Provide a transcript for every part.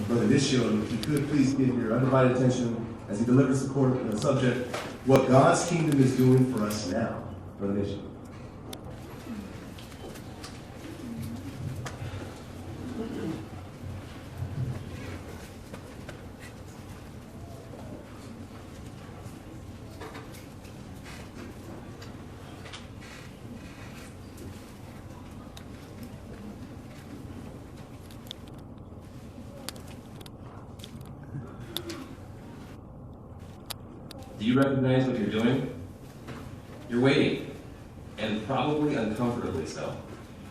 Brother Nishio, and if you could please give your undivided attention as he delivers the subject, what God's kingdom is doing for us now. Brother Nishio. Do you recognize what you're doing? You're waiting, and probably uncomfortably so.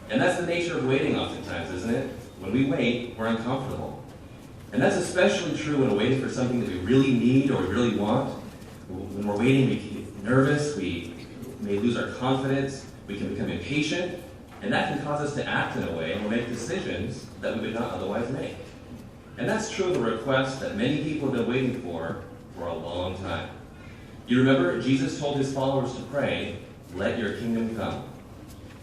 And that's the nature of waiting oftentimes, isn't it? When we wait, we're uncomfortable. And that's especially true when we're waiting for something that we really need or we really want. When we're waiting, we get nervous, we may lose our confidence, we can become impatient, and that can cause us to act in a way or make decisions that we would not otherwise make. And that's true of the request that many people have been waiting for a long time. You remember, Jesus told his followers to pray, "Let your kingdom come."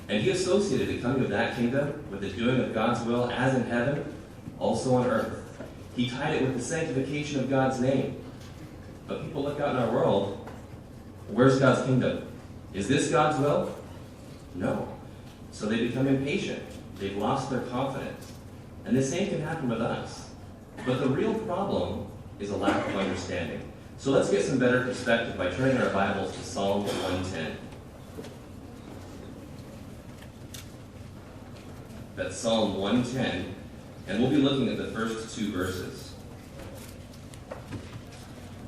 And he associated the coming of that kingdom with the doing of God's will as in heaven, also on earth. He tied it with the sanctification of God's name. But people look out in our world, where's God's kingdom? Is this God's will? No. So they become impatient. They've lost their confidence. And the same can happen with us. But the real problem is a lack of understanding. So let's get some better perspective by turning our Bibles to Psalm 110. That's Psalm 110, and we'll be looking at the first two verses.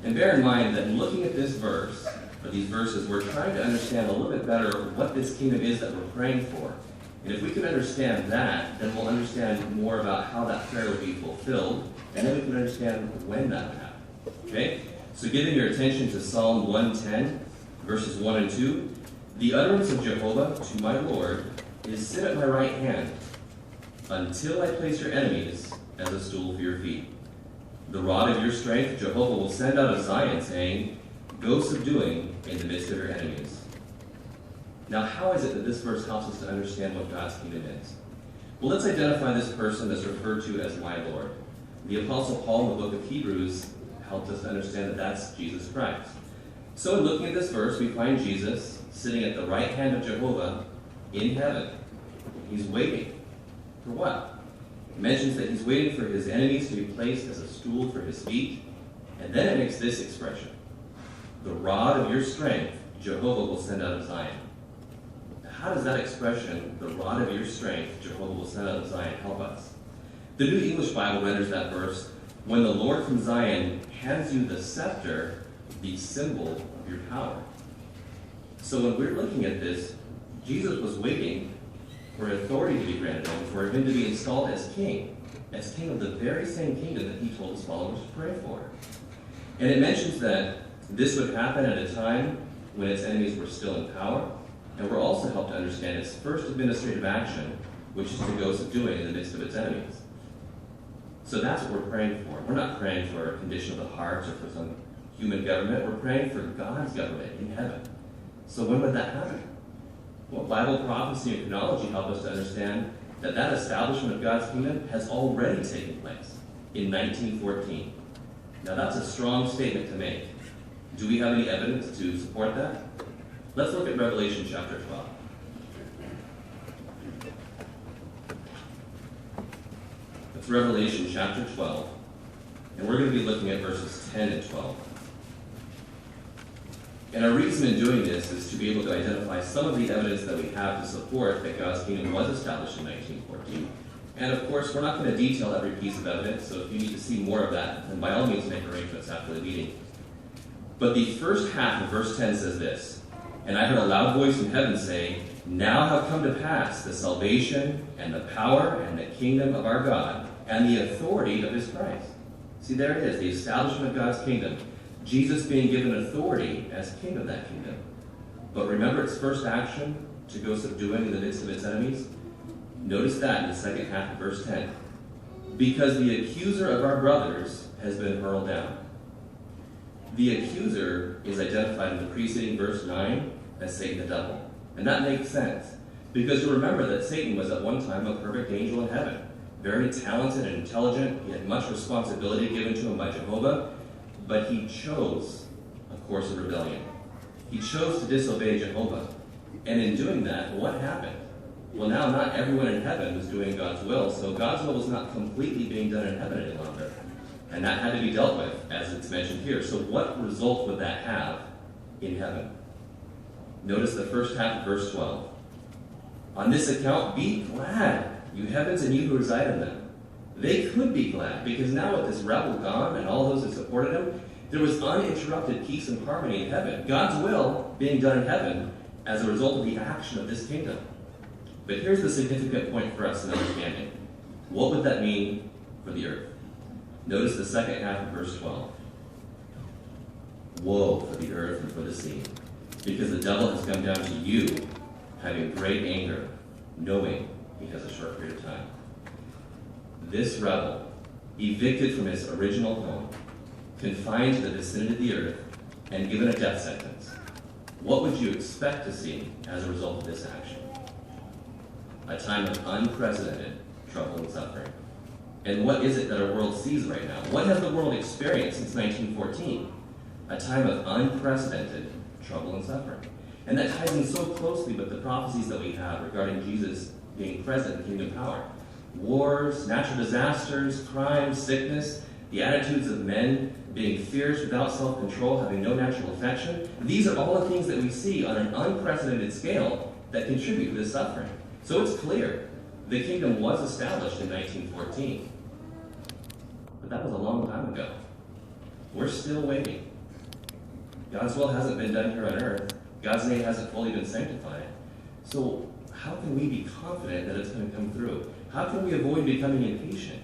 And bear in mind that in looking at this verse, or these verses, we're trying to understand a little bit better what this kingdom is that we're praying for. And if we can understand that, then we'll understand more about how that prayer would be fulfilled, and then we can understand when that would happen. Okay? So giving your attention to Psalm 110, verses 1 and 2, "The utterance of Jehovah to my Lord is, 'Sit at my right hand, until I place your enemies as a stool for your feet. The rod of your strength Jehovah will send out of Zion, saying, Go subduing in the midst of your enemies.'" Now, how is it that this verse helps us to understand what God's kingdom is? Well, let's identify this person that's referred to as my Lord. The Apostle Paul in the book of Hebrews helped us to understand that that's Jesus Christ. So in looking at this verse, we find Jesus sitting at the right hand of Jehovah in heaven. He's waiting. For what? It mentions that he's waiting for his enemies to be placed as a stool for his feet. And then it makes this expression: "The rod of your strength Jehovah will send out of Zion." How does that expression, "the rod of your strength Jehovah will send out of Zion," help us? The New English Bible renders that verse, "When the Lord from Zion hands you the scepter, the symbol of your power." So when we're looking at this, Jesus was waiting for authority to be granted him, for him to be installed as king of the very same kingdom that he told his followers to pray for. And it mentions that this would happen at a time when its enemies were still in power, and we're also helped to understand its first administrative action, which is to go subduing in the midst of its enemies. So that's what we're praying for. We're not praying for a condition of the heart or for some human government. We're praying for God's government in heaven. So when would that happen? Well, Bible prophecy and chronology help us to understand that that establishment of God's kingdom has already taken place in 1914. Now that's a strong statement to make. Do we have any evidence to support that? Let's look at Revelation chapter 12. It's Revelation chapter 12, and we're going to be looking at verses 10 and 12. And our reason in doing this is to be able to identify some of the evidence that we have to support that God's kingdom was established in 1914. And of course, we're not going to detail every piece of evidence, so if you need to see more of that, then by all means make arrangements after the meeting. But the first half of verse 10 says this: "And I heard a loud voice in heaven say, Now have come to pass the salvation and the power and the kingdom of our God and the authority of his Christ." See, there it is, the establishment of God's kingdom. Jesus being given authority as king of that kingdom. But remember its first action, to go subduing in the midst of its enemies? Notice that in the second half of verse 10. "Because the accuser of our brothers has been hurled down." The accuser is identified in the preceding verse 9 as Satan the devil. And that makes sense, because you remember that Satan was at one time a perfect angel in heaven, very talented and intelligent. He had much responsibility given to him by Jehovah, but he chose a course of rebellion. He chose to disobey Jehovah. And in doing that, what happened? Well, now not everyone in heaven was doing God's will, so God's will was not completely being done in heaven any longer. And that had to be dealt with, as it's mentioned here. So what result would that have in heaven? Notice the first half of verse 12. On this account, be glad, you heavens and you who reside in them. They could be glad, because now with this rebel gone and all those who supported him, there was uninterrupted peace and harmony in heaven. God's will being done in heaven as a result of the action of this kingdom. But here's the significant point for us in understanding. What would that mean for the earth? Notice the second half of verse 12. Woe for the earth and for the sea, because the devil has come down to you, having great anger, knowing he has a short period of time. This rebel, evicted from his original home, confined to the vicinity of the earth, and given a death sentence. What would you expect to see as a result of this action? A time of unprecedented trouble and suffering. And what is it that our world sees right now? What has the world experienced since 1914? A time of unprecedented trouble and suffering. And that ties in so closely with the prophecies that we have regarding Jesus being present in kingdom power. Wars, natural disasters, crime, sickness, the attitudes of men being fierce without self-control, having no natural affection. These are all the things that we see on an unprecedented scale that contribute to this suffering. So it's clear the kingdom was established in 1914. But that was a long time ago. We're still waiting. God's will hasn't been done here on earth. God's name hasn't fully been sanctified. So how can we be confident that it's going to come through? How can we avoid becoming impatient?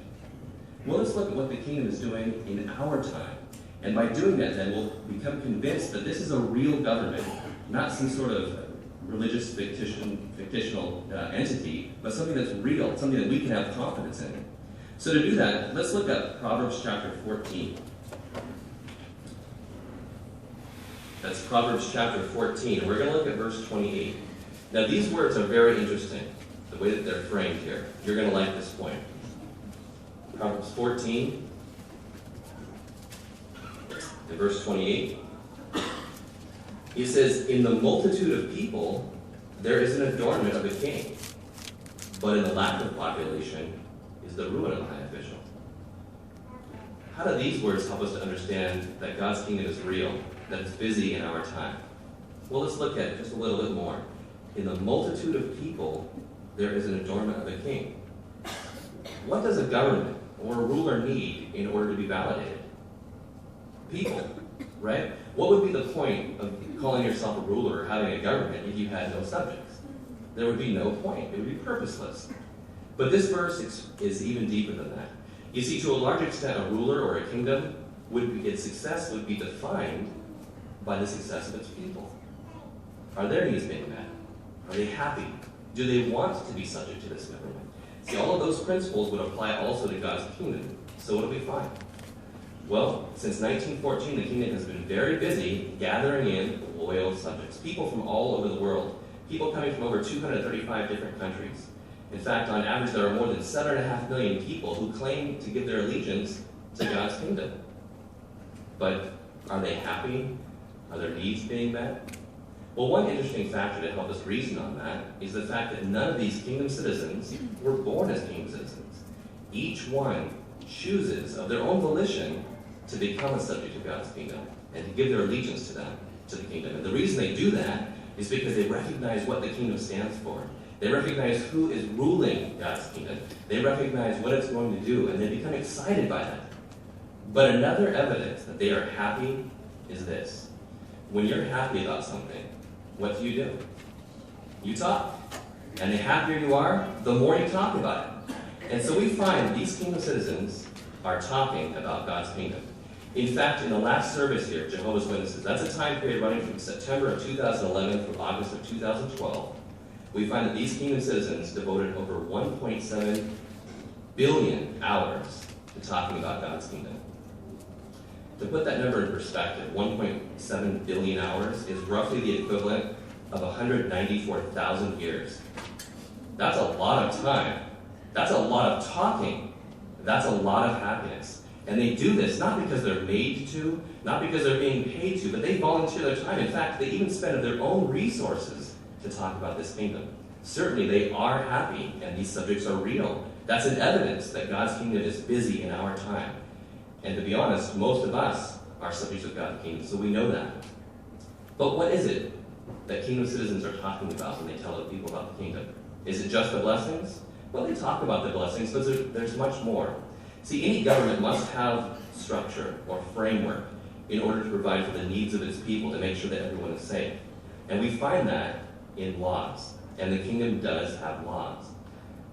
Well, let's look at what the kingdom is doing in our time. And by doing that, then, we'll become convinced that this is a real government, not some sort of religious fictional entity, but something that's real, something that we can have confidence in. So to do that, let's look at Proverbs chapter 14. That's Proverbs chapter 14, and we're going to look at verse 28. Now, these words are very interesting, the way that they're framed here. You're going to like this point. Proverbs 14, and verse 28. He says, in the multitude of people, there is an adornment of a king, but in the lack of population is the ruin of the high official. How do these words help us to understand that God's kingdom is real, that it's busy in our time? Well, let's look at it just a little bit more. In the multitude of people, there is an adornment of a king. What does a government or a ruler need in order to be validated? People, right? What would be the point of calling yourself a ruler or having a government if you had no subjects? There would be no point. It would be purposeless. But this verse is even deeper than that. You see, to a large extent, a ruler or a kingdom, its success would be defined by the success of its people. Are their needs being met? Are they happy? Do they want to be subject to this government? See, all of those principles would apply also to God's kingdom. So what do we find? Well, since 1914, the kingdom has been very busy gathering in loyal subjects, people from all over the world, people coming from over 235 different countries. In fact, on average, there are more than 7.5 million people who claim to give their allegiance to God's kingdom. But are they happy? Are their needs being met? Well, one interesting factor to help us reason on that is the fact that none of these kingdom citizens were born as kingdom citizens. Each one chooses of their own volition to become a subject of God's kingdom and to give their allegiance to the kingdom. And the reason they do that is because they recognize what the kingdom stands for. They recognize who is ruling God's kingdom. They recognize what it's going to do, and they become excited by that. But another evidence that they are happy is this. When you're happy about something, what do? You talk. And the happier you are, the more you talk about it. And so we find these kingdom citizens are talking about God's kingdom. In fact, in the last service here, Jehovah's Witnesses, that's a time period running from September of 2011 through August of 2012, we find that these kingdom citizens devoted over 1.7 billion hours to talking about God's kingdom. To put that number in perspective, 1.7 billion hours is roughly the equivalent of 194,000 years. That's a lot of time That's a lot of talking. That's a lot of happiness. And they do this not because they're made to, not because they're being paid to, but they volunteer their time. In fact, they even spend their own resources to talk about this kingdom. Certainly, they are happy, and these subjects are real. That's an evidence that God's kingdom is busy in our time. And to be honest, most of us are subjects of God's kingdom, so we know that. But what is it that kingdom citizens are talking about when they tell other people about the kingdom? Is it just the blessings? Well, they talk about the blessings, but there's much more. See, any government must have structure or framework in order to provide for the needs of its people to make sure that everyone is safe. And we find that in laws. And the kingdom does have laws.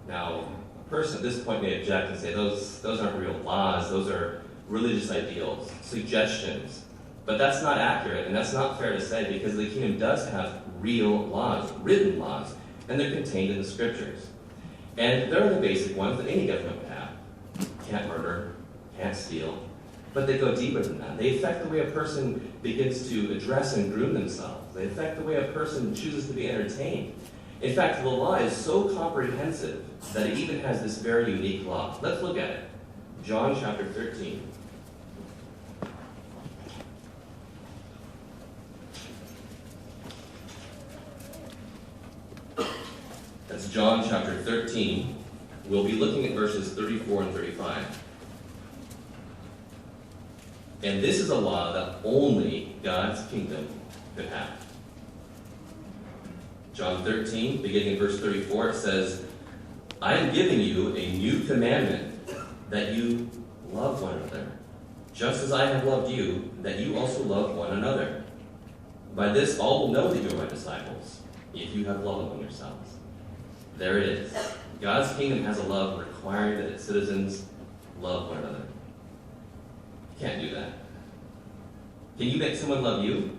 Now, a person at this point may object and say, those aren't real laws, those are religious ideals, suggestions. But that's not accurate, and that's not fair to say, because the kingdom does have real laws, written laws, and they're contained in the scriptures. And there are the basic ones that any government would have. Can't murder, can't steal, but they go deeper than that. They affect the way a person begins to address and groom themselves. They affect the way a person chooses to be entertained. In fact, the law is so comprehensive that it even has this very unique law. Let's look at it. John chapter 13. That's John chapter 13. We'll be looking at verses 34 and 35. And this is a law that only God's kingdom could have. John 13, beginning in verse 34, it says, I am giving you a new commandment, that you love one another, just as I have loved you, that you also love one another. By this all will know that you are my disciples, if you have love among yourselves. There it is. God's kingdom has a love requiring that its citizens love one another. You can't do that. Can you make someone love you?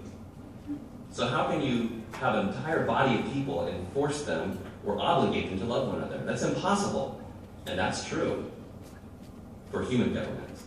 So how can you have an entire body of people and force them or obligate them to love one another? That's impossible. And that's true for human governments.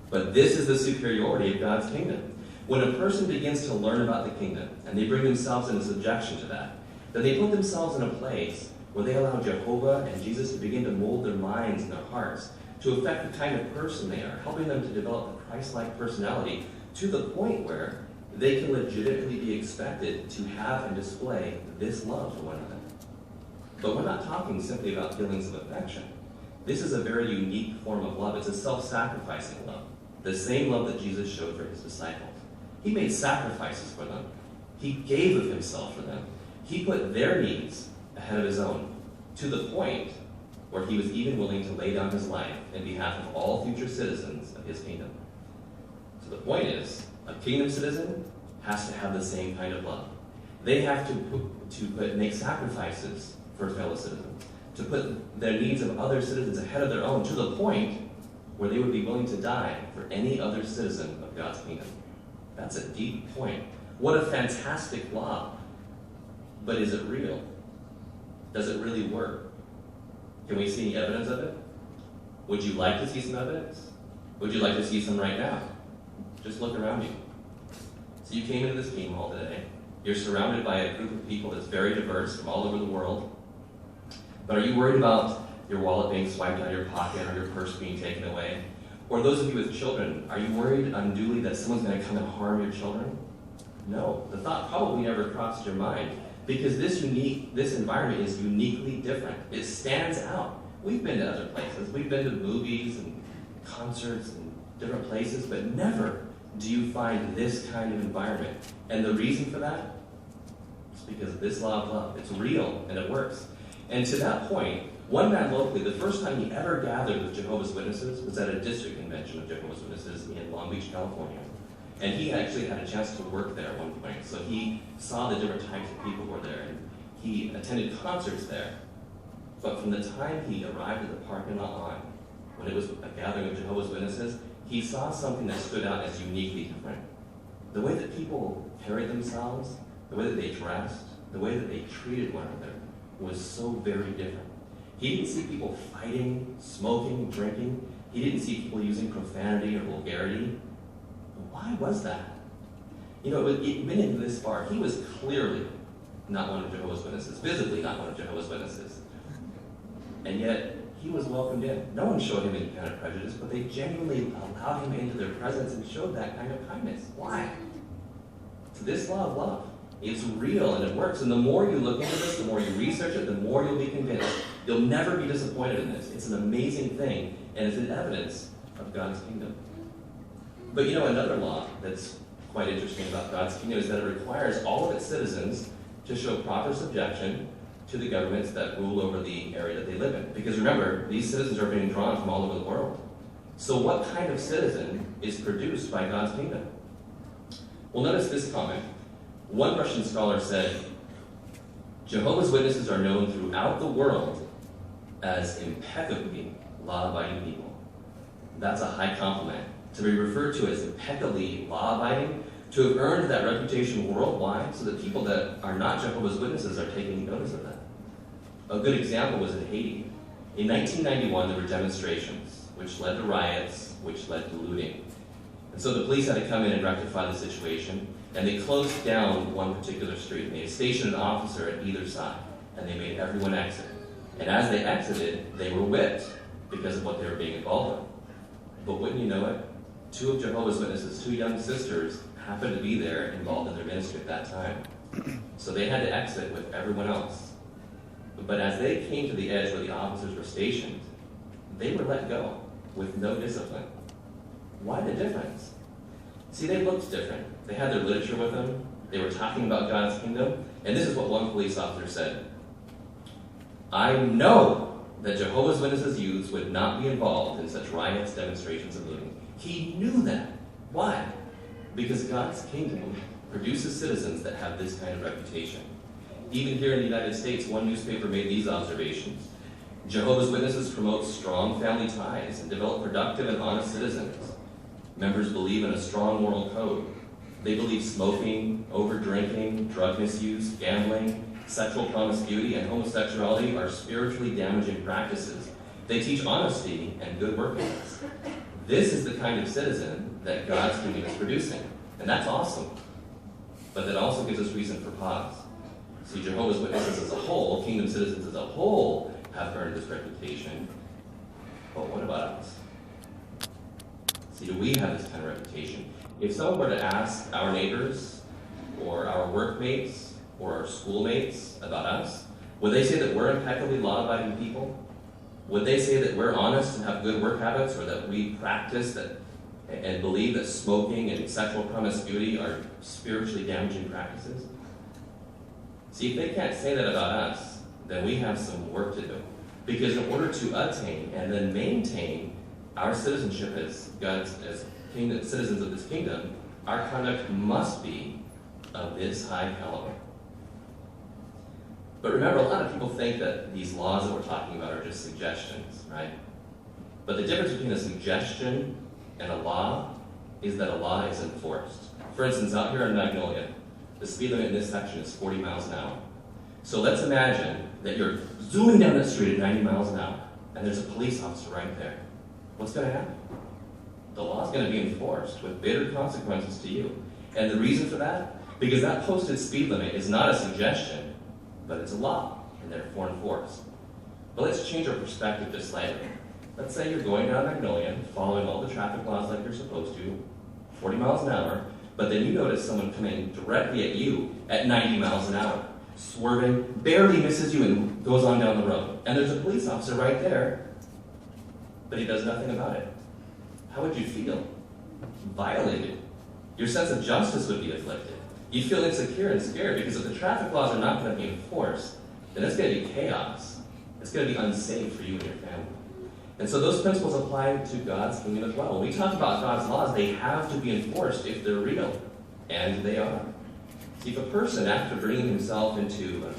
But this is the superiority of God's kingdom. When a person begins to learn about the kingdom and they bring themselves into subjection to that, then they put themselves in a place where they allow Jehovah and Jesus to begin to mold their minds and their hearts to affect the kind of person they are, helping them to develop a Christ-like personality to the point where they can legitimately be expected to have and display this love for one another. But we're not talking simply about feelings of affection. This is a very unique form of love. It's a self-sacrificing love, the same love that Jesus showed for his disciples. He made sacrifices for them. He gave of himself for them. He put their needs ahead of his own, to the point where he was even willing to lay down his life in behalf of all future citizens of his kingdom. So the point is, a kingdom citizen has to have the same kind of love. They have to make sacrifices for fellow citizens, to put their needs of other citizens ahead of their own, to the point where they would be willing to die for any other citizen of God's kingdom. That's a deep point. What a fantastic law. But is it real? Does it really work? Can we see any evidence of it? Would you like to see some evidence? Would you like to see some right now? Just look around you. So you came into this meeting hall today. You're surrounded by a group of people that's very diverse from all over the world. But are you worried about your wallet being swiped out of your pocket or your purse being taken away? Or those of you with children, are you worried unduly that someone's going to come and harm your children? No, the thought probably never crossed your mind, because this environment is uniquely different. It stands out. We've been to other places. We've been to movies and concerts and different places, but never do you find this kind of environment. And the reason for that is because of this law of love. It's real and it works. And to that point, one man locally, the first time he ever gathered with Jehovah's Witnesses was at a district convention of Jehovah's Witnesses in Long Beach, California. And he actually had a chance to work there at one point. So he saw the different types of people who were there, and he attended concerts there. But from the time he arrived at the parking lot on, when it was a gathering of Jehovah's Witnesses, he saw something that stood out as uniquely different. The way that people carried themselves, the way that they dressed, the way that they treated one another was so very different. He didn't see people fighting, smoking, drinking. He didn't see people using profanity or vulgarity. Why was that? You know, it went into this far. He was clearly not one of Jehovah's Witnesses, visibly not one of Jehovah's Witnesses. And yet, he was welcomed in. No one showed him any kind of prejudice, but they genuinely allowed him into their presence and showed that kind of kindness. Why? It's this law of love. It's real and it works. And the more you look into this, the more you research it, the more you'll be convinced. You'll never be disappointed in this. It's an amazing thing, and it's an evidence of God's kingdom. But you know, another law that's quite interesting about God's kingdom is that it requires all of its citizens to show proper subjection to the governments that rule over the area that they live in. Because remember, these citizens are being drawn from all over the world. So what kind of citizen is produced by God's kingdom? Well, notice this comment. One Russian scholar said, Jehovah's Witnesses are known throughout the world as impeccably law-abiding people. That's a high compliment. To be referred to as impeccably law-abiding, to have earned that reputation worldwide so that people that are not Jehovah's Witnesses are taking notice of that. A good example was in Haiti. In 1991, there were demonstrations, which led to riots, which led to looting. And so the police had to come in and rectify the situation, and they closed down one particular street. They stationed an officer at either side, and they made everyone exit. And as they exited, they were whipped because of what they were being involved in. But wouldn't you know it? Two of Jehovah's Witnesses, two young sisters, happened to be there involved in their ministry at that time. So they had to exit with everyone else. But as they came to the edge where the officers were stationed, they were let go with no discipline. Why the difference? See, they looked different. They had their literature with them. They were talking about God's kingdom. And this is what one police officer said. I know that Jehovah's Witnesses youths would not be involved in such riots, demonstrations, and looting. He knew that. Why? Because God's kingdom produces citizens that have this kind of reputation. Even here in the United States, one newspaper made these observations. Jehovah's Witnesses promote strong family ties and develop productive and honest citizens. Members believe in a strong moral code. They believe smoking, over-drinking, drug misuse, gambling, sexual promiscuity, and homosexuality are spiritually damaging practices. They teach honesty and good work ethics. This is the kind of citizen that God's kingdom is producing. And that's awesome. But that also gives us reason for pause. See, Jehovah's Witnesses as a whole, kingdom citizens as a whole, have earned this reputation. But what about us? See, do we have this kind of reputation? If someone were to ask our neighbors, or our workmates, or our schoolmates about us, would they say that we're impeccably law-abiding people? Would they say that we're honest and have good work habits, or that we practice that and believe that smoking and sexual promiscuity are spiritually damaging practices? See, if they can't say that about us, then we have some work to do. Because in order to attain and then maintain our citizenship as kingdom, citizens of this kingdom, our conduct must be of this high caliber. But remember, a lot of people think that these laws that we're talking about are just suggestions, right? But the difference between a suggestion and a law is that a law is enforced. For instance, out here in Magnolia, the speed limit in this section is 40 miles an hour. So let's imagine that you're zooming down that street at 90 miles an hour, and there's a police officer right there. What's going to happen? The law is going to be enforced with bitter consequences to you. And the reason for that? Because that posted speed limit is not a suggestion, but it's a law, and therefore enforced. But let's change our perspective just slightly. Let's say you're going down Magnolia, following all the traffic laws like you're supposed to, 40 miles an hour, but then you notice someone coming directly at you at 90 miles an hour, swerving, barely misses you and goes on down the road. And there's a police officer right there, but he does nothing about it. How would you feel? Violated. Your sense of justice would be afflicted. You'd feel insecure and scared because if the traffic laws are not going to be enforced, then it's going to be chaos. It's going to be unsafe for you and your family. And so those principles apply to God's kingdom as well. When we talk about God's laws, they have to be enforced if they're real. And they are. See, if a person, after bringing himself into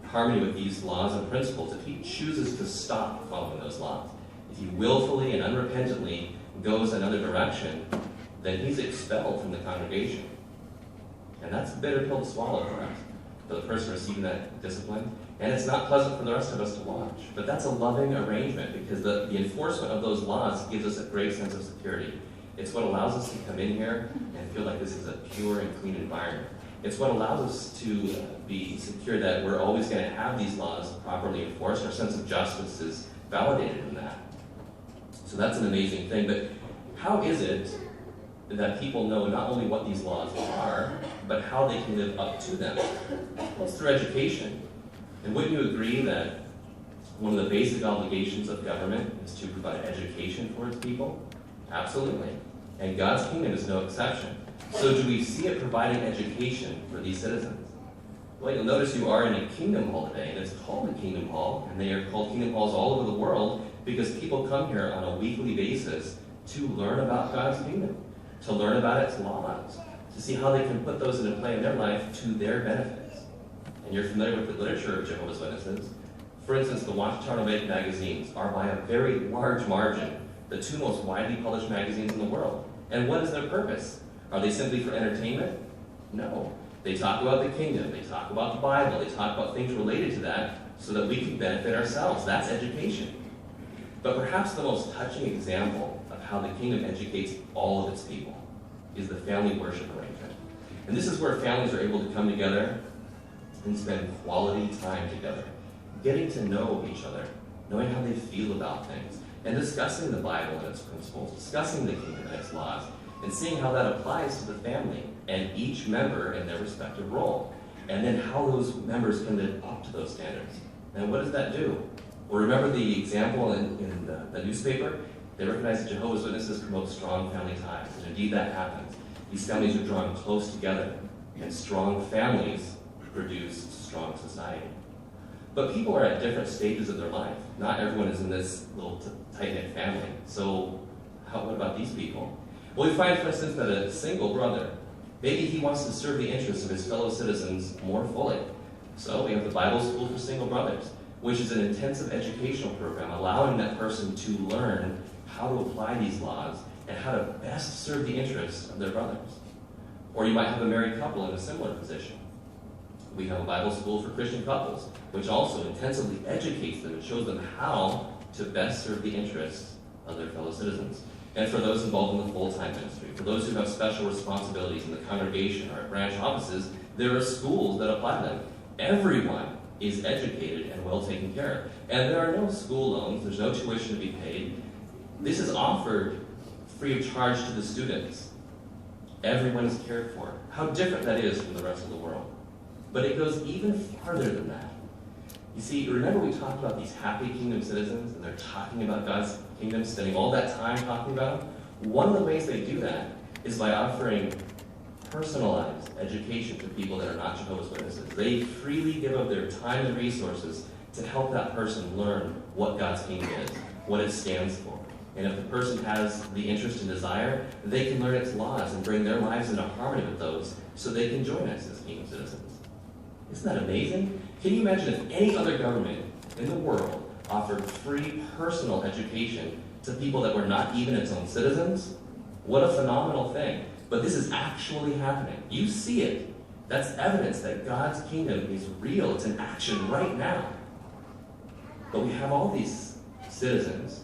harmony with these laws and principles, if he chooses to stop following those laws, if he willfully and unrepentantly goes another direction, then he's expelled from the congregation. And that's a bitter pill to swallow for us, for the person receiving that discipline. And it's not pleasant for the rest of us to watch. But that's a loving arrangement because the enforcement of those laws gives us a great sense of security. It's what allows us to come in here and feel like this is a pure and clean environment. It's what allows us to be secure that we're always going to have these laws properly enforced. Our sense of justice is validated in that. So that's an amazing thing. But how is it that people know not only what these laws are, but how they can live up to them? Well, it's through education. And wouldn't you agree that one of the basic obligations of government is to provide education for its people? Absolutely. And God's kingdom is no exception. So do we see it providing education for these citizens? Well, you'll notice you are in a kingdom hall today, and it's called a kingdom hall, and they are called kingdom halls all over the world because people come here on a weekly basis to learn about God's kingdom, to learn about its laws, to see how they can put those into play in their life to their benefits. And you're familiar with the literature of Jehovah's Witnesses. For instance, the Watchtower magazines are by a very large margin the two most widely published magazines in the world. And what is their purpose? Are they simply for entertainment? No. They talk about the kingdom, they talk about the Bible, they talk about things related to that so that we can benefit ourselves. That's education. But perhaps the most touching example of how the kingdom educates all of its people is the family worship arrangement. And this is where families are able to come together and spend quality time together, getting to know each other, knowing how they feel about things, and discussing the Bible and its principles, discussing the kingdom and its laws, and seeing how that applies to the family and each member in their respective role, and then how those members can live up to those standards. And what does that do? Well, remember the example in the newspaper? They recognize that Jehovah's Witnesses promote strong family ties, and indeed that happens. These families are drawn close together, and strong families produce strong society. But people are at different stages of their life. Not everyone is in this little tight-knit family. So what about these people? Well, we find, for instance, that a single brother, maybe he wants to serve the interests of his fellow citizens more fully. So we have the Bible School for Single Brothers, which is an intensive educational program allowing that person to learn how to apply these laws and how to best serve the interests of their brothers. Or you might have a married couple in a similar position. We have a Bible School for Christian couples, which also intensively educates them and shows them how to best serve the interests of their fellow citizens. And for those involved in the full-time ministry, for those who have special responsibilities in the congregation or at branch offices, there are schools that apply them. Everyone is educated and well taken care of. And there are no school loans, there's no tuition to be paid. This is offered free of charge to the students. Everyone is cared for. How different that is from the rest of the world. But it goes even farther than that. You see, remember we talked about these happy kingdom citizens, and they're talking about God's kingdom, spending all that time talking about them? One of the ways they do that is by offering personalized education to people that are not Jehovah's Witnesses. They freely give of their time and resources to help that person learn what God's kingdom is, what it stands for. And if the person has the interest and desire, they can learn its laws and bring their lives into harmony with those so they can join us as kingdom citizens. Isn't that amazing? Can you imagine if any other government in the world offered free personal education to people that were not even its own citizens? What a phenomenal thing. But this is actually happening. You see it. That's evidence that God's kingdom is real. It's in action right now. But we have all these citizens.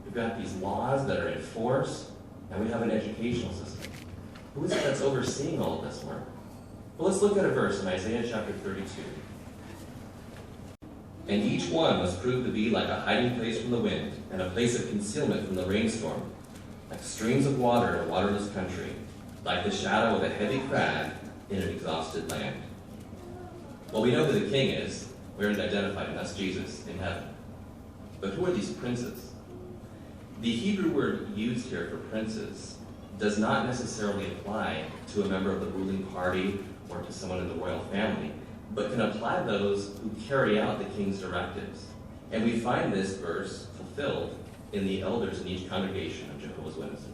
We've got these laws that are in force, and we have an educational system. Who is it that's overseeing all of this work? Well, let's look at a verse in Isaiah chapter 32. And each one must prove to be like a hiding place from the wind, and a place of concealment from the rainstorm, like streams of water in a waterless country, like the shadow of a heavy crag in an exhausted land. Well, we know who the king is. We already identified him. That's Jesus in heaven. But who are these princes? The Hebrew word used here for princes does not necessarily apply to a member of the ruling party or to someone in the royal family, but can apply to those who carry out the king's directives. And we find this verse fulfilled in the elders in each congregation of Jehovah's Witnesses.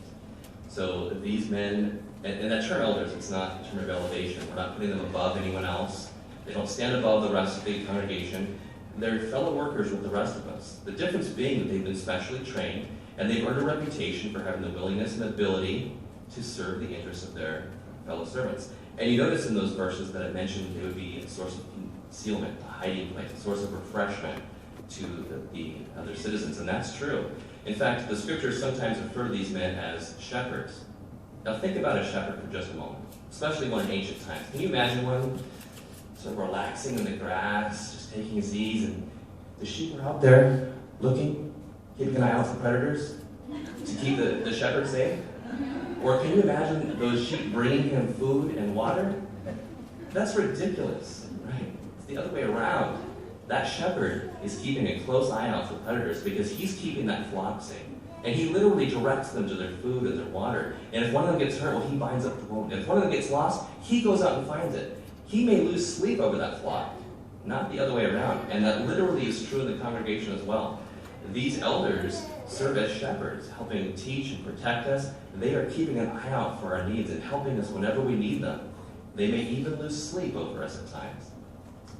So these men, and that term elders, it's not a term of elevation. We're not putting them above anyone else. They don't stand above the rest of the congregation. They're fellow workers with the rest of us. The difference being that they've been specially trained, and they've earned a reputation for having the willingness and ability to serve the interests of their fellow servants. And you notice in those verses that I mentioned they would be a source of concealment, a hiding place, a source of refreshment to the other citizens, and that's true. In fact, the scriptures sometimes refer to these men as shepherds. Now think about a shepherd for just a moment, especially one in ancient times. Can you imagine one sort of relaxing in the grass, just taking his ease, and the sheep are out there Looking, keeping an eye out for predators to keep the shepherd safe? Or can you imagine those sheep bringing him food and water? That's ridiculous, right? It's the other way around. That shepherd is keeping a close eye out for predators because he's keeping that flock safe. And he literally directs them to their food and their water. And if one of them gets hurt, well, he binds up the wound. If one of them gets lost, he goes out and finds it. He may lose sleep over that flock, not the other way around. And that literally is true in the congregation as well. These elders serve as shepherds, helping teach and protect us. They are keeping an eye out for our needs and helping us whenever we need them. They may even lose sleep over us at times.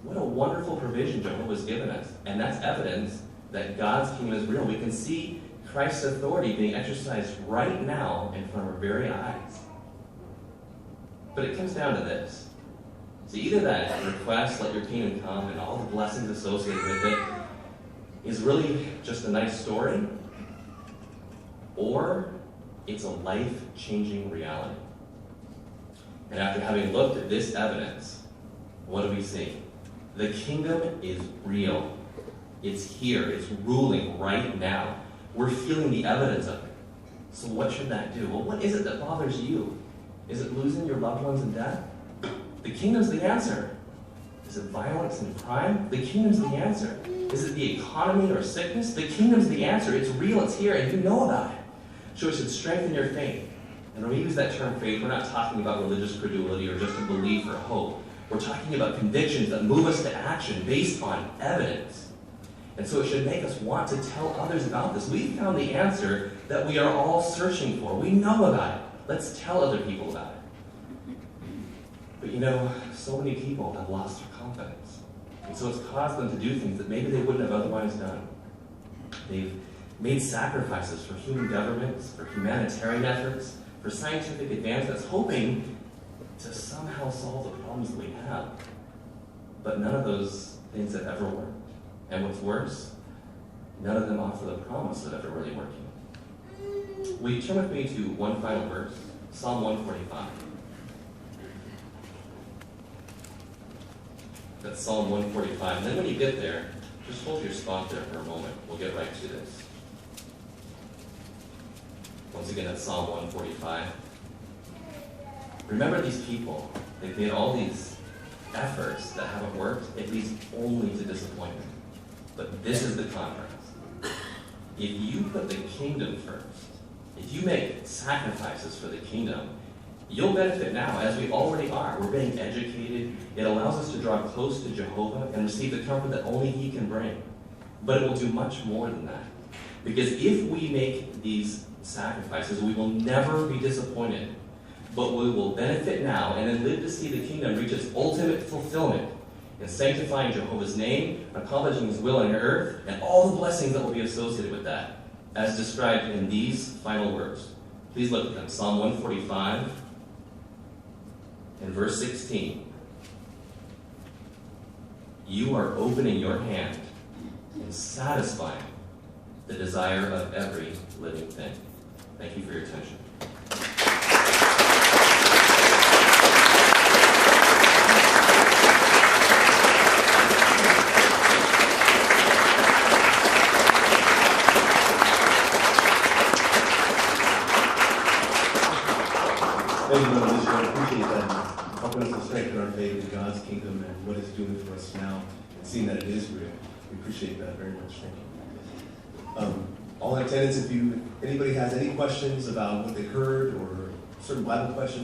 What a wonderful provision Jehovah has given us. And that's evidence that God's kingdom is real. We can see Christ's authority being exercised right now in front of our very eyes. But it comes down to this. So either that request, let your kingdom come, and all the blessings associated with it, is really just a nice story, or it's a life-changing reality. And after having looked at this evidence, what do we see? The kingdom is real. It's here. It's ruling right now. We're feeling the evidence of it. So what should that do? Well, what is it that bothers you? Is it losing your loved ones in death? The kingdom's the answer. Is it violence and crime? The kingdom's the answer. Is it the economy or sickness? The kingdom's the answer. It's real, it's here, and you know about it. So it should strengthen your faith. And when we use that term faith, we're not talking about religious credulity or just a belief or hope. We're talking about convictions that move us to action based on evidence. And so it should make us want to tell others about this. We found the answer that we are all searching for. We know about it. Let's tell other people about it. But you know, so many people have lost their confidence. And so it's caused them to do things that maybe they wouldn't have otherwise done. They've made sacrifices for human governments, for humanitarian efforts, for scientific advancements, hoping to somehow solve the problems that we have. But none of those things have ever worked. And what's worse, none of them offer the promise of ever really working. Will you turn with me to one final verse, Psalm 145. That's Psalm 145. And then when you get there, just hold your spot there for a moment. We'll get right to this. Once again, that's Psalm 145. Remember these people. They've made all these efforts that haven't worked. It leads only to disappointment. But this is the contrast. If you put the kingdom first, if you make sacrifices for the kingdom, you'll benefit now, as we already are. We're being educated. It allows us to draw close to Jehovah and receive the comfort that only He can bring. But it will do much more than that. Because if we make these sacrifices, we will never be disappointed. But we will benefit now and then live to see the kingdom reach its ultimate fulfillment in sanctifying Jehovah's name, accomplishing His will on earth, and all the blessings that will be associated with that, as described in these final words. Please look at them. Psalm 145 and verse 16. You are opening your hand and satisfying the desire of every living thing. Thank you for your attention. Thank you, Brother Bishop. I appreciate that. Helping us to strengthen our faith in God's kingdom and what it's doing for us now, and seeing that it is real. We appreciate that very much. Thank you. All in attendance, if anybody has any questions about what they heard or certain Bible questions,